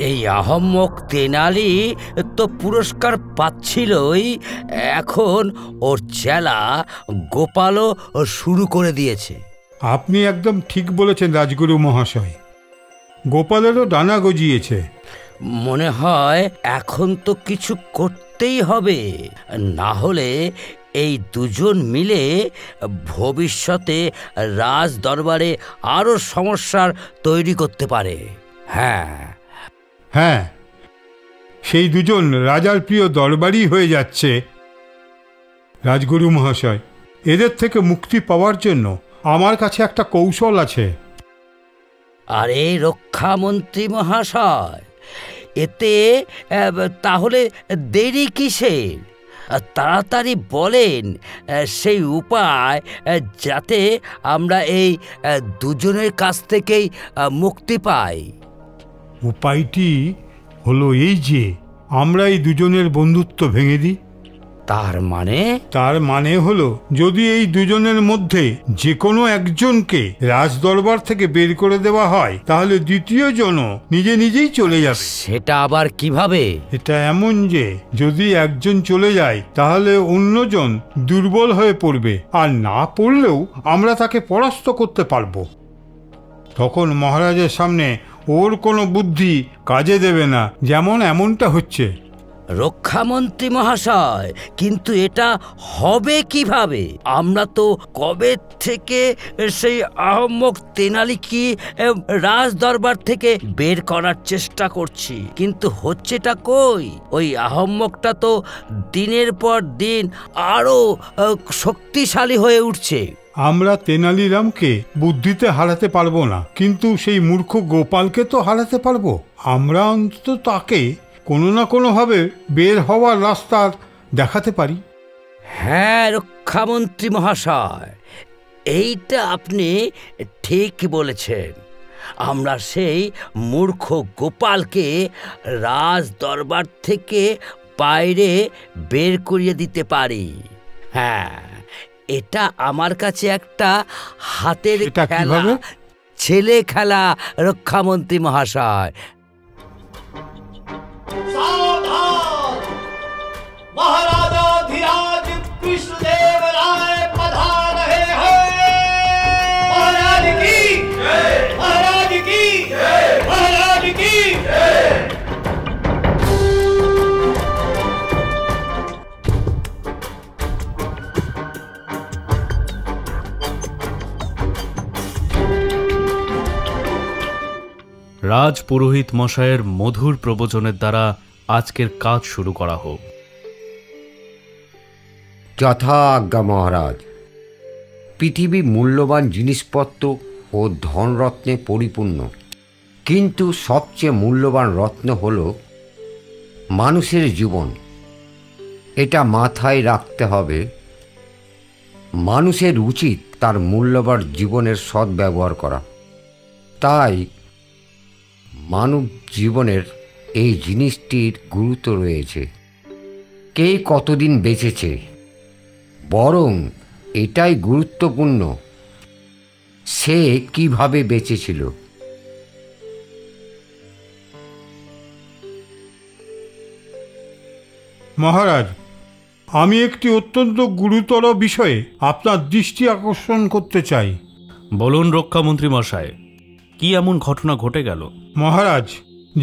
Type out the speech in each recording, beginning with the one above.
এই আহম্মক তেনালি তো পুরস্কার পাচ্ছিলই, এখন ওর চেলা গোপালও শুরু করে দিয়েছে। আপনি একদম ঠিক বলেছেন রাজগুরু মহাশয়, গোপালেরও ডানা গজিয়েছে। মনে হয় এখন তো কিছু করতেই হবে, না হলে এই দুজন মিলে ভবিষ্যতে রাজ দরবারে আরো সমস্যার তৈরি করতে পারে। হ্যাঁ হ্যাঁ, সেই দুজন রাজার প্রিয় দরবারই হয়ে যাচ্ছে। রাজগুরু মহাশয়, এদের থেকে মুক্তি পাওয়ার জন্য আমার কাছে একটা কৌশল আছে। আরে রক্ষামন্ত্রী মহাশয়, এতে তাহলে দেরি কিসের? তাড়াতাড়ি বলেন সেই উপায়, যাতে আমরা এই দুজনের কাছ থেকেই মুক্তি পাই। উপায়টি হলো এই যে আমরা এই দুজনের বন্ধুত্ব ভেঙে দিই। তার মানে হলো, যদি এই দুজনের মধ্যে যে কোনো একজনকে রাজদরবার থেকে বের করে দেওয়া হয়, তাহলে দ্বিতীয় জন নিজে নিজেই চলে যাবে। সেটা আবার কিভাবে? এটা এমন যে যদি একজন চলে যায় তাহলে অন্যজন দুর্বল হয়ে পড়বে, আর না পড়লেও আমরা তাকে পরাস্ত করতে পারবো। তখন মহারাজের সামনে ওর কোনো বুদ্ধি কাজে দেবে না, যেমন এমনটা হচ্ছে। রক্ষামন্ত্রী মহাশয়, কিন্তু এটা হবে কিভাবে? আমরা তো কবে থেকে সেই আহম্মক তেনালিকে রাজ দরবার থেকে বের করার চেষ্টা করছি, কিন্তু হচ্ছেটা কই? ওই আহম্মকটা তো দিনের পর দিন আরো শক্তিশালী হয়ে উঠছে। আমরা তেনালিরামকে বুদ্ধিতে হারাতে পারবো না, কিন্তু সেই মূর্খ গোপালকে তো হারাতে পারবো। আমরা অন্তত তাকে কোনো না কোনোভাবে বের হওয়ার রাস্তা দেখাতে পারি। হ্যাঁ রক্ষামন্ত্রী মহাশয়, এইটা আপনি ঠিক বলেছেন। আমরা সেই মূর্খ গোপালকে রাজ দরবার থেকে বাইরে বের করিয়ে দিতে পারি। হ্যাঁ, এটা আমার কাছে একটা হাতের খেলা, ছেলে খেলা রক্ষামন্ত্রী মহাশয়। महाराजा धीराज कृष्णदेव राय पधार रहे हैं। महाराज की जय, महाराज की जय, महाराज की जय। রাজ পুরোহিত মশায়ের মধুর প্রবচনের দ্বারা আজকের কাজ শুরু করা হোক। যথা আজ্ঞা মহারাজ। পৃথিবী মূল্যবান জিনিসপত্র ও ধনরত্নে পরিপূর্ণ, কিন্তু সবচেয়ে মূল্যবান রত্ন হল মানুষের জীবন। এটা মাথায় রাখতে হবে। মানুষের উচিত তার মূল্যবান জীবনের সদ্ব্যবহার করা। তাই মানব জীবনের এই জিনিসটির গুরুত্ব রয়েছে। কে কতদিন বেঁচেছে, বরং এটাই গুরুত্বপূর্ণ সে কিভাবে বেঁচেছিল। মহারাজ, আমি একটি অত্যন্ত গুরুতর বিষয়ে আপনার দৃষ্টি আকর্ষণ করতে চাই। বলুন রক্ষামন্ত্রী মশাই, কি এমন ঘটনা ঘটে গেল? মহারাজ,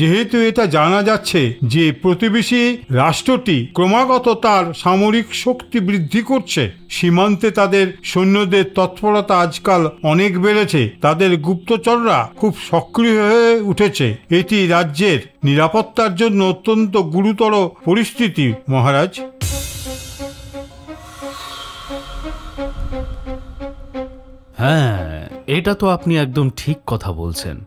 যেহেতু এটা জানা যাচ্ছে যে প্রতিবেশী রাষ্ট্রটি ক্রমাগত তার সামরিক শক্তি বৃদ্ধি করছে, সীমান্তে তাদের সৈন্যদের তৎপরতা আজকাল অনেক বেড়েছে, তাদের গুপ্তচররা খুব সক্রিয় হয়ে উঠেছে, এটি রাজ্যের নিরাপত্তার জন্য অত্যন্ত গুরুতর পরিস্থিতি মহারাজ। হ্যাঁ, এটা তো আপনি একদম ঠিক কথা বলছেন।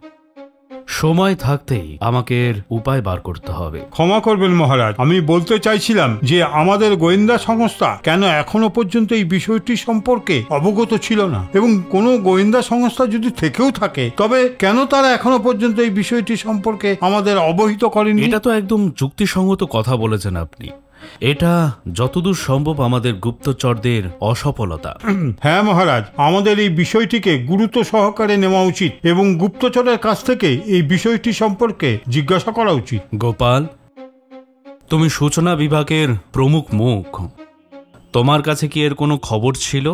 সময় থাকতেই আমাকে এর উপায় বার করতে হবে। ক্ষমা করবেন মহারাজ, আমি বলতে চাইছিলাম যে আমাদের গোয়েন্দা সংস্থা কেন এখনো পর্যন্ত এই বিষয়টি সম্পর্কে অবগত ছিল না, এবং কোনো গোয়েন্দা সংস্থা যদি থেকেও থাকে তবে কেন তারা এখনো পর্যন্ত এই বিষয়টি সম্পর্কে আমাদের অবহিত করেনি। এটা তো একদম যুক্তিসঙ্গত কথা বলেছেন আপনি। এটা যতদূর সম্ভব আমাদের গুপ্তচরদের অসফলতা। হ্যাঁ মহারাজ, আমাদের এই বিষয়টিকে গুরুত্ব সহকারে নেওয়া উচিত এবং গুপ্তচরের কাছ থেকে এই বিষয়টি সম্পর্কে জিজ্ঞাসা করা উচিত। গোপাল, তুমি সূচনা বিভাগের প্রমুখ মুখ, তোমার কাছে কি এর কোনো খবর ছিল?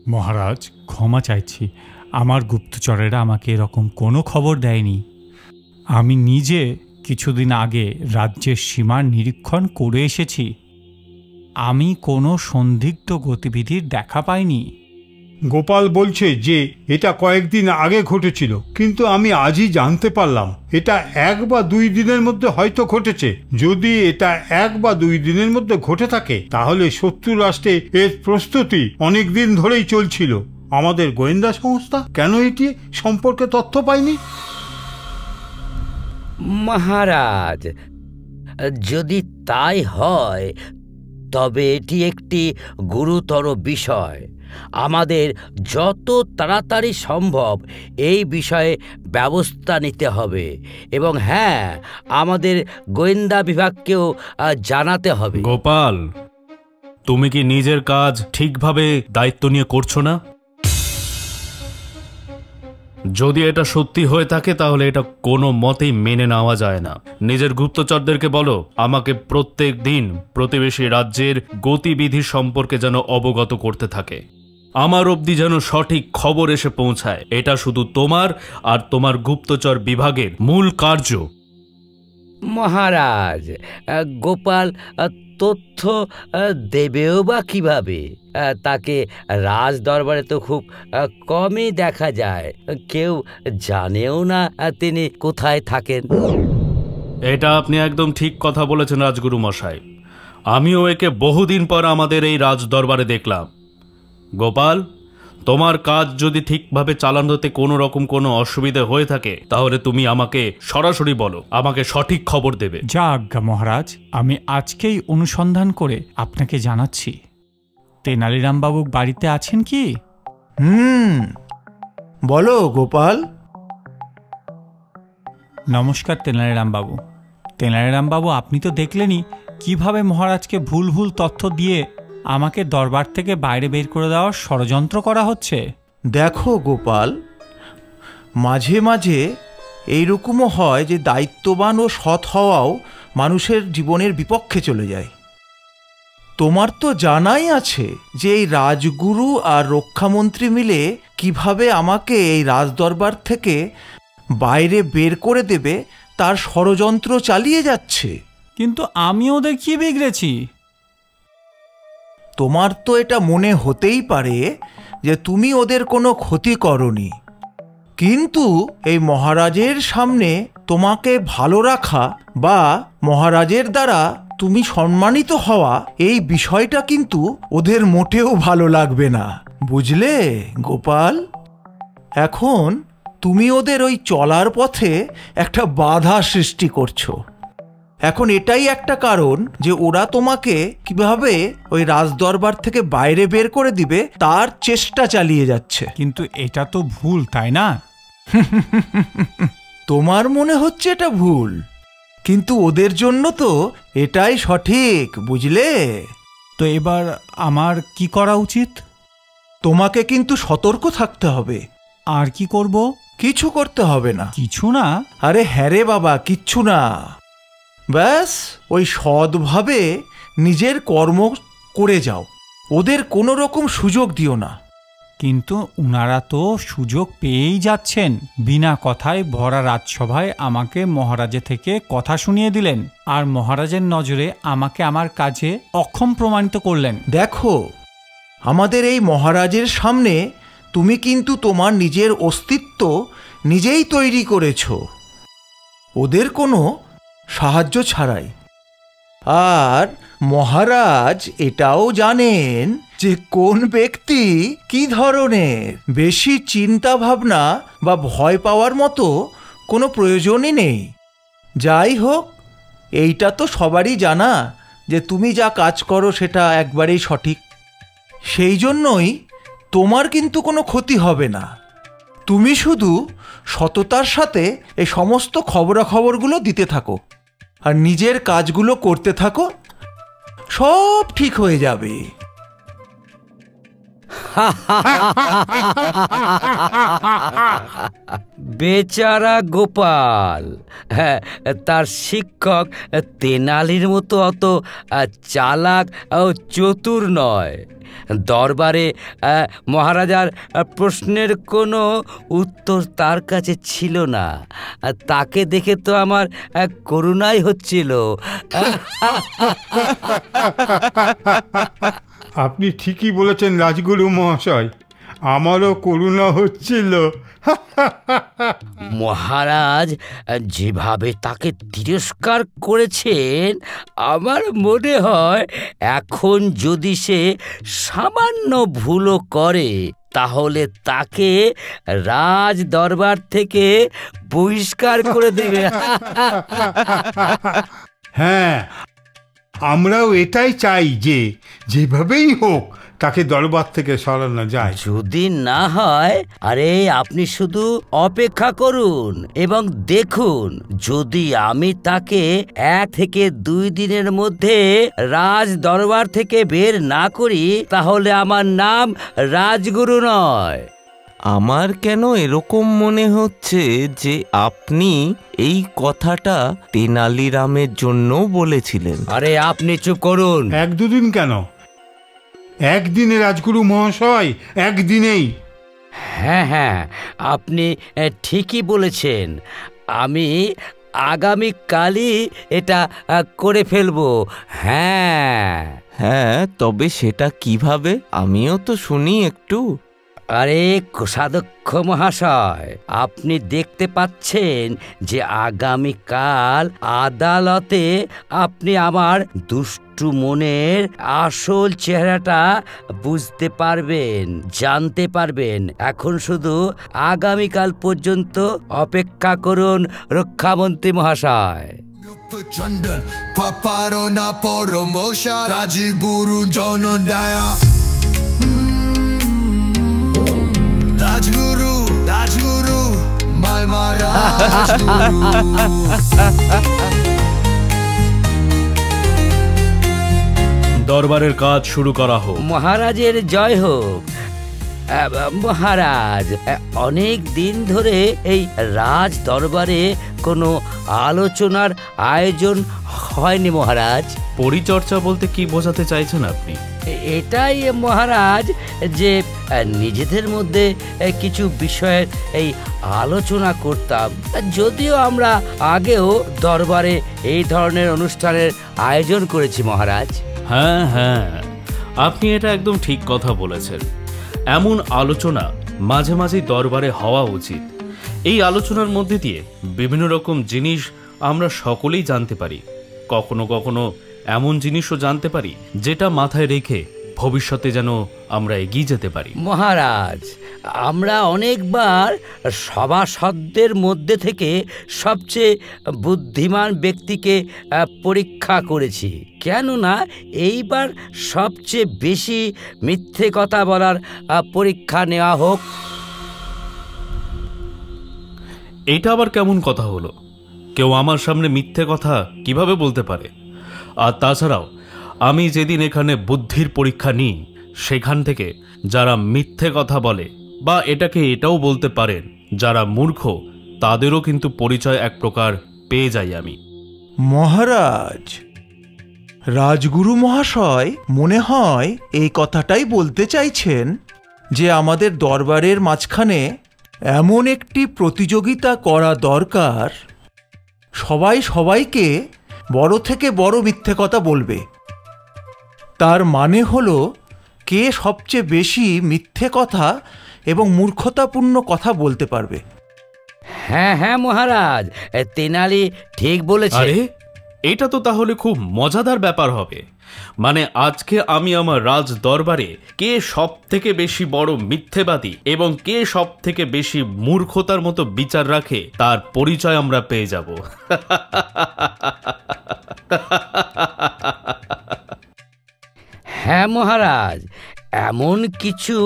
মহারাজ, ক্ষমা চাইছি, আমার গুপ্তচরেরা আমাকে এরকম কোনো খবর দেয়নি। আমি নিজে কিছুদিন আগে রাজ্যের সীমার নিরীক্ষণ করে এসেছি। আমি কোনো সন্দিগ্ধ গতিবিধির দেখা পাইনি। গোপাল বলছে যে এটা কয়েকদিন আগে ঘটেছিল, কিন্তু আমি আজই জানতে পারলাম এটা 1 বা 2 দিনের মধ্যে হয়তো ঘটেছে। যদি এটা 1 বা 2 দিনের মধ্যে ঘটে থাকে তাহলে শত্রু রাষ্ট্রে এর প্রস্তুতি অনেক দিন ধরেই চলছিল। আমাদের গোয়েন্দা সংস্থা কেন এটি সম্পর্কে তথ্য পায়নি? মহারাজ, যদি তাই হয় তবে এটি একটি গুরুতর বিষয়। আমাদের যত তাড়াতাড়ি সম্ভব এই বিষয়ে ব্যবস্থা নিতে হবে এবং হ্যাঁ, আমাদের গোয়েন্দা বিভাগকেও জানাতে হবে। গোপাল, তুমি কি নিজের কাজ ঠিকভাবে দায়িত্ব নিয়ে করছো না? যদি এটা সত্যি হয়ে থাকে তাহলে এটা কোনো মতেই মেনে নেওয়া যায় না। নিজের গুপ্তচরদেরকে বলো আমাকে প্রত্যেক দিন প্রতিবেশী রাজ্যের গতিবিধি সম্পর্কে যেন অবগত করতে থাকে। আমার অবধি যেন সঠিক খবর এসে পৌঁছায়। এটা শুধু তোমার আর তোমার গুপ্তচর বিভাগের মূল কার্য। মহারাজ, গোপাল তথ্য দেবেও বা কিভাবে? তাকে রাজ দরবারে তো খুব কমই দেখা যায়, কেউ জানেও না তিনি কোথায় থাকেন। এটা আপনি একদম ঠিক কথা বলেছেন রাজগুরু মশাই। আমিও একে বহুদিন পর আমাদের এই রাজ দরবারে দেখলাম। গোপাল, তোমার কাজ যদি ঠিকভাবে চালানোতে কোনো রকম কোনো অসুবিধা হয়ে থাকে তাহলে তুমি আমাকে সরাসরি বলো, আমাকে সঠিক খবর দেবে। যা আজ্ঞা মহারাজ, আমি আজকেই অনুসন্ধান করে আপনাকে জানাচ্ছি। তেনালিরামবাবু বাড়িতে আছেন কি? বলো গোপাল। নমস্কার তেনালিরামবাবু। তেনালিরামবাবু, আপনি তো দেখলেনই কিভাবে মহারাজকে ভুল ভুল তথ্য দিয়ে আমাকে দরবার থেকে বাইরে বের করে দেওয়ার ষড়যন্ত্র করা হচ্ছে। দেখো গোপাল, মাঝে মাঝে এইরকমও হয় যে দায়িত্ববান ও সৎ হওয়াও মানুষের জীবনের বিপক্ষে চলে যায়। তোমার তো জানাই আছে যে এই রাজগুরু আর রক্ষামন্ত্রী মিলে কিভাবে আমাকে এই রাজদরবার থেকে বাইরে বের করে দেবে তার ষড়যন্ত্র চালিয়ে যাচ্ছে। কিন্তু আমি ওদের কি বিগড়েছি? তোমার তো এটা মনে হতেই পারে যে তুমি ওদের কোনো ক্ষতি করনি, কিন্তু এই মহারাজের সামনে তোমাকে ভালো রাখা বা মহারাজের দ্বারা তুমি সম্মানিত হওয়া এই বিষয়টা কিন্তু ওদের মোটেও ভালো লাগবে না, বুঝলে গোপাল? এখন তুমি ওদের ওই চলার পথে একটা বাধা সৃষ্টি করছো। এখন এটাই একটা কারণ যে ওরা তোমাকে কিভাবে ওই রাজদরবার থেকে বাইরে বের করে দিবে তার চেষ্টা চালিয়ে যাচ্ছে। কিন্তু এটা তো ভুল, তাই না? তোমার মনে হচ্ছে এটা ভুল, কিন্তু ওদের জন্য তো এটাই সঠিক, বুঝলে? তো এবার আমার কি করা উচিত? তোমাকে কিন্তু সতর্ক থাকতে হবে। আর কি করব? কিছু করতে হবে না। কিছু না? আরে হ্যাঁ রে বাবা, কিচ্ছু না। ব্যাস ওই সৎভাবে নিজের কর্ম করে যাও, ওদের কোনো রকম সুযোগ দিও না। কিন্তু উনারা তো সুযোগ পেয়েই যাচ্ছেন। বিনা কথায় ভরা রাজসভায় আমাকে মহারাজের থেকে কথা শুনিয়ে দিলেন আর মহারাজের নজরে আমাকে আমার কাজে অক্ষম প্রমাণিত করলেন। দেখো, আমাদের এই মহারাজের সামনে তুমি কিন্তু তোমার নিজের অস্তিত্ব নিজেই তৈরি করেছো, ওদের কোনো সাহায্য ছাড়াই। আর মহারাজ এটাও জানেন যে কোন ব্যক্তি কি ধরনের। বেশি চিন্তা ভাবনা বা ভয় পাওয়ার মতো কোনো প্রয়োজনই নেই। যাই হোক, এইটা তো সবারই জানা যে তুমি যা কাজ করো সেটা একবারেই সঠিক। সেই জন্যই তোমার কিন্তু কোনো ক্ষতি হবে না। তুমি শুধু সততার সাথে এই সমস্ত খবরাখবরগুলো দিতে থাকো আর নিজের কাজগুলো করতে থাকো, সব ঠিক হয়ে যাবে। বেচারা গোপাল, হ্যাঁ, তার শিক্ষক তেনালির মতো অত চালাক ও চতুর নয়। দরবারে মহারাজার প্রশ্নের কোনো উত্তর তার কাছে ছিল না। তাকে দেখে তো আমার করুণাই হচ্ছিল। আপনি ঠিকই বলেছেন রাজগুরু মহাশয়, আমারও করুণা হচ্ছিল। মহারাজ যেভাবে তাকে তিরস্কার করেছেন, আমার মনে হয় এখন যদি সে সামান্য ভুলও করে তাহলে তাকে রাজ দরবার থেকে বহিষ্কার করে দেবে। হ্যাঁ, আমরাও এটাই চাই যে যেভাবেই হোক তাকে দরবার থেকে সরানো যায়। যদি না হয়, আরে আপনি শুধু অপেক্ষা করুন এবং দেখুন, যদি আমি তাকে 1 থেকে 2 দিনের মধ্যে রাজ দরবার থেকে বের না করি তাহলে আমার নাম রাজগুরু নয়। আমার কেন এরকম মনে হচ্ছে যে আপনি এই কথাটা তেনালিরামের জন্য বলেছিলেন। আরে আপনি চুপ করুন। 1-2 দিন কেন, একদিনে রাজগুরু মহাশয়, একদিনেই। হ্যাঁ হ্যাঁ, আপনি ঠিকই বলেছেন। আমি আগামীকালই এটা করে ফেলবো। হ্যাঁ হ্যাঁ, তবে সেটা কিভাবে? আমিও তো শুনি একটু। আরে কোষাধ্যক্ষ মহাশয়, আপনি দেখতে পাচ্ছেন যে আগামীকাল আদালতে আপনি আমার দুষ্টু মনের আসল চেহারাটা বুঝতে পারবেন, জানতে পারবেন। এখন শুধু আগামীকাল পর্যন্ত অপেক্ষা করুন রক্ষামন্ত্রী মহাশয়। Chundan, paparona poromosha, Rajguru Jonodaya. Rajguru, Rajguru, my Rajguru. দরবারের কাজ শুরু করা হোক। মহারাজের জয় হোক। মহারাজ, অনেক দিন ধরে এই রাজ দরবারে কোনো আলোচনার আয়োজন হয়নি মহারাজ। পরিচর্যা বলতে কি বোঝাতে চাইছেন আপনি? এটাই মহারাজ যে নিজেদের মধ্যে কিছু বিষয়ের এই আলোচনা করতাম। যদিও আমরা আগেও দরবারে এই ধরনের অনুষ্ঠানের আয়োজন করেছি মহারাজ। হ্যাঁ হ্যাঁ, আপনি এটা একদম ঠিক কথা বলেছেন। এমন আলোচনা মাঝে মাঝে দরবারে হওয়া উচিত। এই আলোচনার মধ্যে দিয়ে বিভিন্ন রকম জিনিস আমরা সকলেই জানতে পারি। কখনো কখনো এমন জিনিসও জানতে পারি যেটা মাথায় রেখে ভবিষ্যতে যেন আমরা এগিয়ে যেতে পারি। মহারাজ, আমরা অনেকবার সভাসদদের মধ্যে থেকে সবচেয়ে বুদ্ধিমান ব্যক্তিকে পরীক্ষা করেছি। কেননা এইবার সবচেয়ে বেশি মিথ্যে কথা বলার পরীক্ষা নেওয়া হোক। এইটা আবার কেমন কথা হলো? কেউ আমার সামনে মিথ্যে কথা কিভাবে বলতে পারে? আর তাছাড়াও আমি যেদিন এখানে বুদ্ধির পরীক্ষা নিই, সেখান থেকে যারা মিথ্যে কথা বলে বা এটাও বলতে পারেন যারা মূর্খ, তাদেরও কিন্তু পরিচয় এক প্রকার পেয়ে যাই আমি। মহারাজ, রাজগুরু মহাশয় মনে হয় এই কথাটাই বলতে চাইছেন যে আমাদের দরবারের মাঝখানে এমন একটি প্রতিযোগিতা করা দরকার, সবাই সবাইকে বড় থেকে বড় মিথ্যে কথা বলবে। তার মানে হলো কে সবচেয়ে বেশি মিথ্যে কথা এবং মূর্খতাপূর্ণ কথা বলতে পারবে। হ্যাঁ হ্যাঁ মহারাজ, তেনালি ঠিক বলেছে। আরে এটা তো তাহলে খুব মজাদার ব্যাপার হবে। মানে আজকে আমি আমার রাজ দরবারে কে সব থেকে বেশি বড় মিথ্যেবাদী এবং কে সব থেকে বেশি মূর্খতার মতো বিচার রাখে তার পরিচয় আমরা পেয়ে যাব। হ্যাঁ মহারাজ, এমন কিছু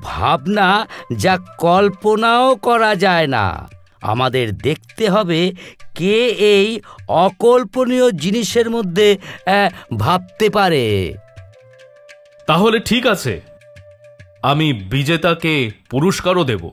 ভাবনা যা কল্পনাও করা যায় না। আমাদের দেখতে হবে কে এই অকল্পনীয় জিনিসের মধ্যে ভাবতে পারে। তাহলে ঠিক আছে, আমি বিজেতাকে পুরস্কারও দেব।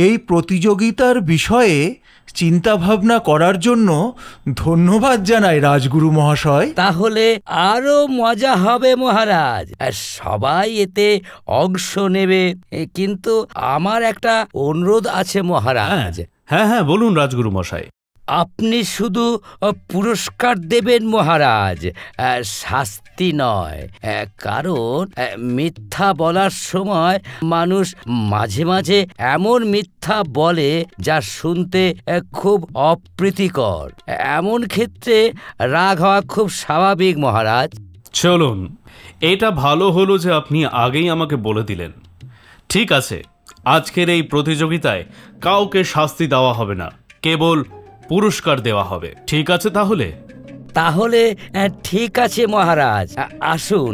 এই প্রতিযোগিতার বিষয়ে চিন্তা ভাবনা করার জন্য ধন্যবাদ জানাই রাজগুরু মহাশয়। তাহলে আরো মজা হবে মহারাজ, সবাই এতে অংশ নেবে। কিন্তু আমার একটা অনুরোধ আছে মহারাজ। হ্যাঁ হ্যাঁ, বলুন রাজগুরু মশাই। আপনি শুধু পুরস্কার দেবেন মহারাজ, শাস্তি নয়। কারণ মিথ্যা বলার সময় মানুষ মাঝে মাঝে এমন মিথ্যা বলে যা শুনতে খুব অপ্রীতিকর। এমন ক্ষেত্রে রাগ হওয়া খুব স্বাভাবিক মহারাজ। চলুন, এটা ভালো হলো যে আপনি আগেই আমাকে বলে দিলেন। ঠিক আছে, আজকের এই প্রতিযোগিতায় কাউকে শাস্তি দেওয়া হবে না, কেবল পুরস্কার দেওয়া হবে। ঠিক আছে তাহলে? তাহলে ঠিক আছে মহারাজ। আসুন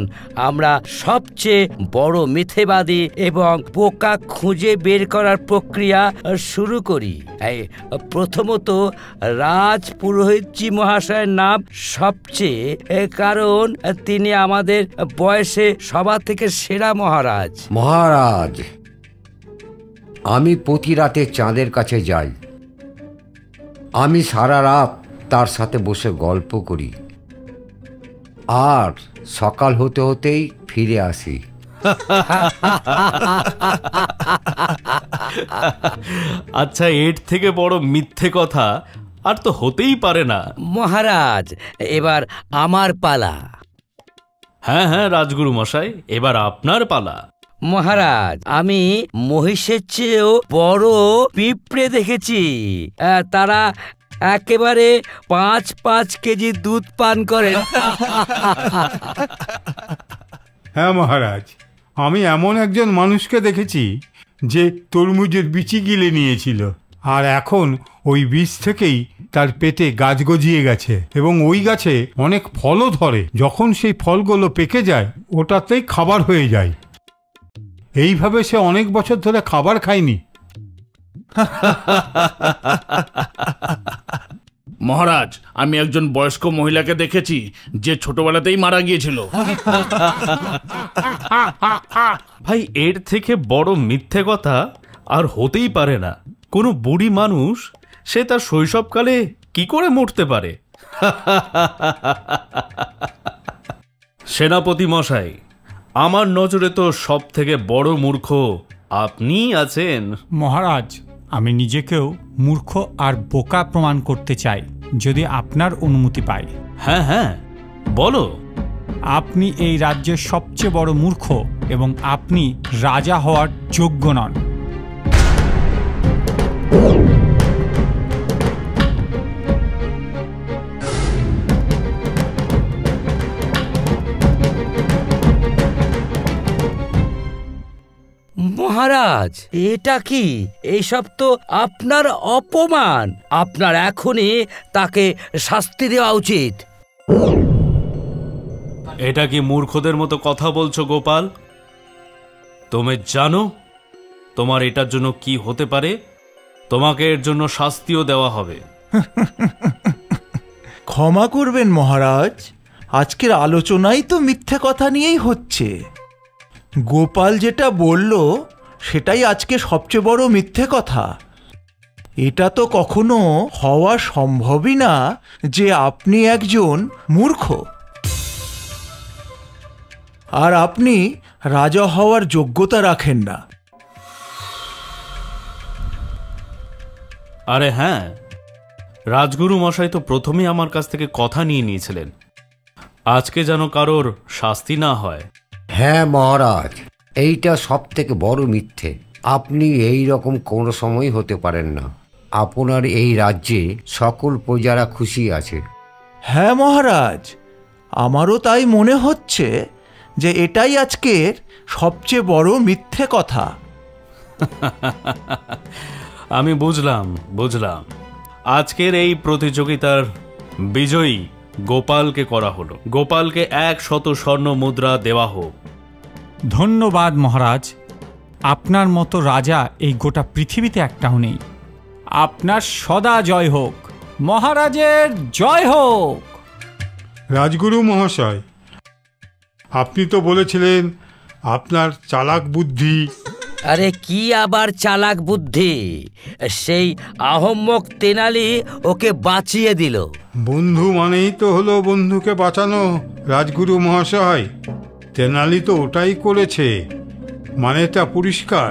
আমরা সবচেয়ে বড় মিথ্যেবাদী এবং বোকা খুঁজে বের করার প্রক্রিয়া শুরু করি। প্রথমত রাজ পুরোহিতজি মহাশয়ের নাম সবচেয়ে, কারণ তিনি আমাদের বয়সে সবার থেকে সেরা মহারাজ। মহারাজ, আমি প্রতি রাতে চাঁদের কাছে যাই। আমি সারা রাত তার সাথে বসে গল্প করি, আর সকাল হতে হতেই ফিরে আসি। আচ্ছা, এর থেকে বড় মিথ্যে কথা আর তো হতেই পারে না। মহারাজ, এবার আমার পালা। হ্যাঁ হ্যাঁ রাজগুরু মশাই, এবার আপনার পালা। মহারাজ, আমি মহিষের চেয়েও বড় পিঁপড়ে দেখেছি। তারা একেবারে 5-5 কেজি দুধ পান করেন। হ্যাঁ মহারাজ, আমি এমন একজন মানুষকে দেখেছি যে তরমুজের বিচি গিলে নিয়েছিল, আর এখন ওই বীজ থেকেই তার পেটে গাছ গজিয়ে গেছে এবং ওই গাছে অনেক ফলও ধরে। যখন সেই ফলগুলো পেকে যায়, ওটাতেই খাবার হয়ে যায়। এইভাবে সে অনেক বছর ধরে খাবার খায়নি। মহারাজ, আমি একজন বয়স্ক মহিলাকে দেখেছি যে ছোটবেলাতেই মারা গিয়েছিল। ভাই, এর থেকে বড় মিথ্যে কথা আর হতেই পারে না। কোনো বুড়ি মানুষ সে তার শৈশবকালে কি করে মরতে পারে? সেনাপতি মশাই, আমার নজরে তো সব থেকে বড় মূর্খ আপনিই আছেন। মহারাজ, আমি নিজেকেও মূর্খ আর বোকা প্রমাণ করতে চাই, যদি আপনার অনুমতি পাই। হ্যাঁ হ্যাঁ, বলো। আপনি এই রাজ্যের সবচেয়ে বড় মূর্খ এবং আপনি রাজা হওয়ার যোগ্য নন। মহারাজ, এটা কি? এইসব তো আপনার অপমান। আপনার এখনই তাকে শাস্তি দেওয়া উচিত। এটা কি মূর্খদের মতো কথা বলছো গোপাল? তুমি জানো তোমার এটার জন্য কি হতে পারে? তোমাকে এর জন্য শাস্তিও দেওয়া হবে। ক্ষমা করবেন মহারাজ, আজকের আলোচনাই তো মিথ্যে কথা নিয়েই হচ্ছে। গোপাল যেটা বলল সেটাই আজকে সবচেয়ে বড় মিথ্যে কথা। এটা তো কখনো হওয়া সম্ভবই না যে আপনি একজন মূর্খ আর আপনি রাজা হওয়ার যোগ্যতা রাখেন না। আরে হ্যাঁ, রাজগুরু মশাই তো প্রথমেই আমার কাছ থেকে কথা নিয়ে নিয়েছিলেন, আজকে যেন কারোর শাস্তি না হয়। হ্যাঁ মহারাজ, এইটা সব থেকে বড় মিথ্যে। আপনি এই রকম কোনো সময় হতে পারেন না। আপনার এই রাজ্যে সকল প্রজারা খুশি আছে। হ্যাঁ মহারাজ, আমারও তাই মনে হচ্ছে যে এটাই আজকের সবচেয়ে বড় মিথ্যে কথা। আমি বুঝলাম। আজকের এই প্রতিযোগিতার বিজয়ী গোপালকে করা হলো। গোপালকে 100 স্বর্ণ মুদ্রা দেওয়া হোক। ধন্যবাদ মহারাজ, আপনার মতো রাজা এই গোটা পৃথিবীতে একটাও নেই। আপনার সদা জয় হোক, মহারাজের জয় হোক। রাজগুরু মহাশয়, আপনি তো বলেছিলেন আপনার চালাক বুদ্ধি। আরে কি আবার চালাক বুদ্ধি, সেই আহম্মক তেনালি ওকে বাঁচিয়ে দিল। বন্ধু মানেই তো হলো বন্ধুকে বাঁচানো রাজগুরু মহাশয়। তেনালি তো ওটাই করেছে। মানেটা পরিষ্কার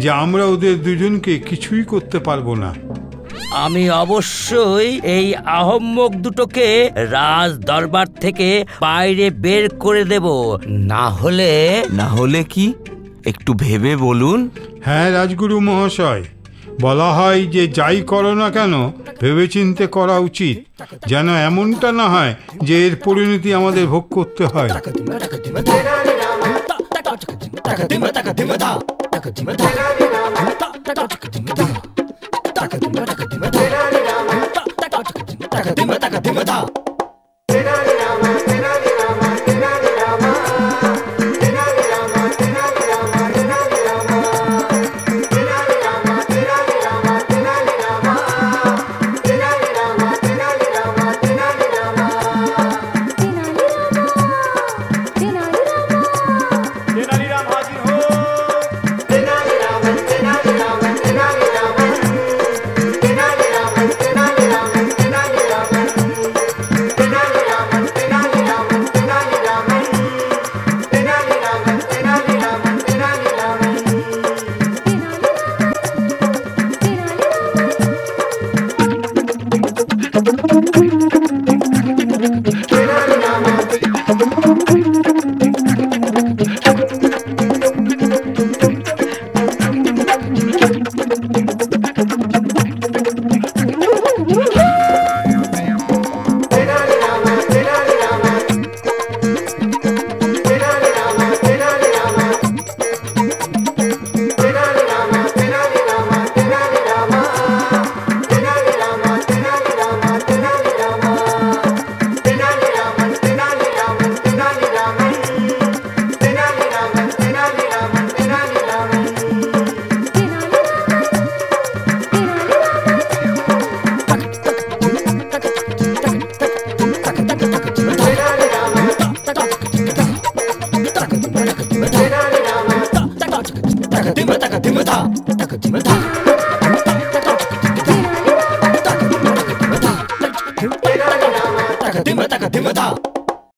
যে আমরা ওদের দুজনকে কিছুই করতে পারবো না। আমি অবশ্যই এই আহম্মক দুটোকে রাজ দরবার থেকে বাইরে বের করে দেব। না হলে কি একটু ভেবে বলুন। হ্যাঁ রাজগুরু মহাশয়, বলা হয় যে যাই করো না কেন ভেবেচিন্তে করা উচিত, যেন এমনটা না হয় যে এর পরিণতি আমাদের ভোগ করতে হয়। Dimata.